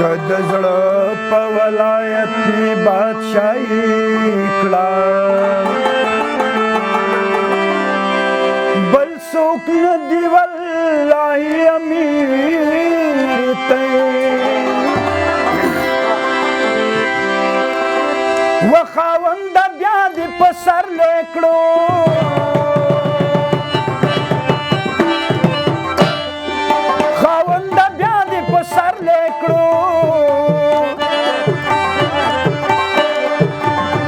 که د زړه په ولایت مې بادشاهي کړه بل څوک نه دی والله امیر ته و خاونده بیا دې په سر لیکړو سر لیکړو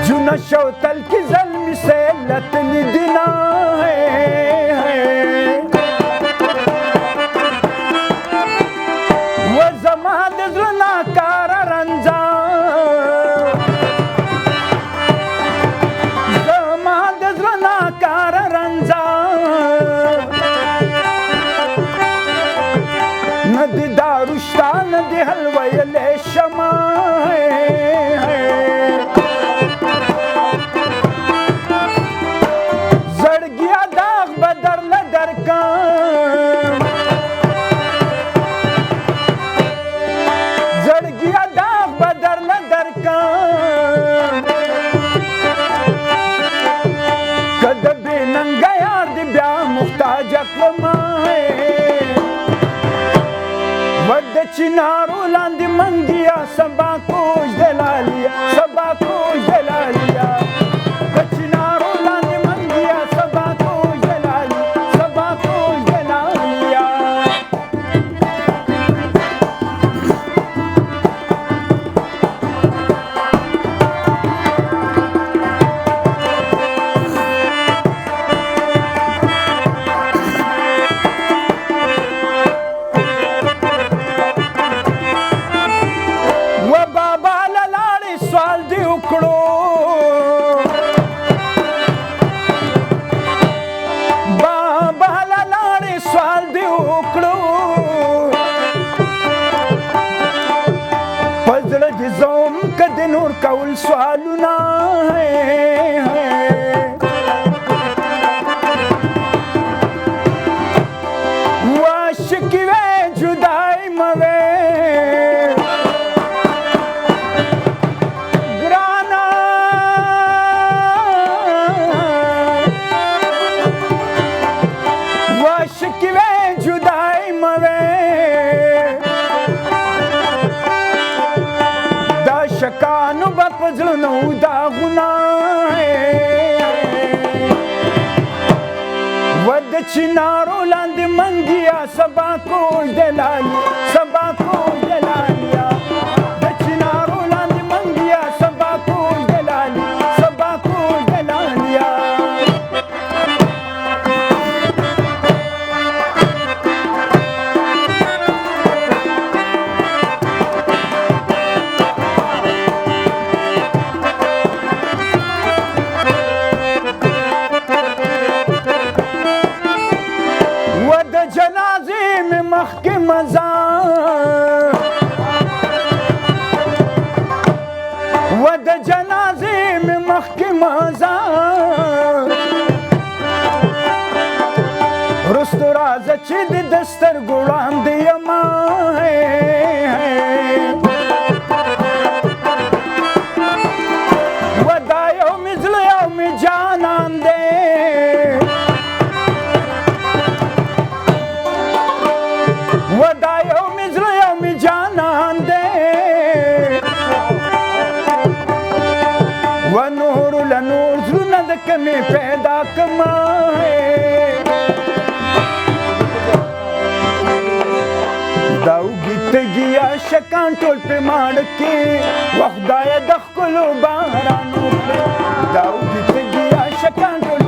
جون شوتل کی ظلم سے لتنی دینا ہے و زمان دزلنا کار رنجا زمان دزلنا کار رنجا ندی داروشتا ندی حلوی لیشما زړګیا داغ بدر لدر کم زړګیا داغ بدر لدر کم کد بی ننګا یار دی بیا محتاج اکلما ود چنارو لاندې منګیا سبا کوش دلالیا سبا کوش دلالیا د چنارو لاندې منګیا سبا کوش دلالیا سبا کوش دلالیا نور کول سوالونه واشکی وی جدائی موی گرانا واشکی وی جدائی موی شکانو با پزلنو داغونا ود چنارو لاندې منګیا سبا کوش دلالی سبا کوش دلالیا د چنارو لاندې منګیا سبا کوش دلالی سبا کوش دلالیا مخک مزار و د جنازې مې مخک مزار رستو راځه چې د سترګو وړاندې یمه و دا یو مې زړه یو مې جانان دی ودا یو می زړه یو می جانان دی و نور لنور زړونه د کمې پیدا کما دا وږي تږي عاشقان ټول پې ماړه کې و خدایه د ښکلو باران وکړې دا وږي تږي عاشقان ټول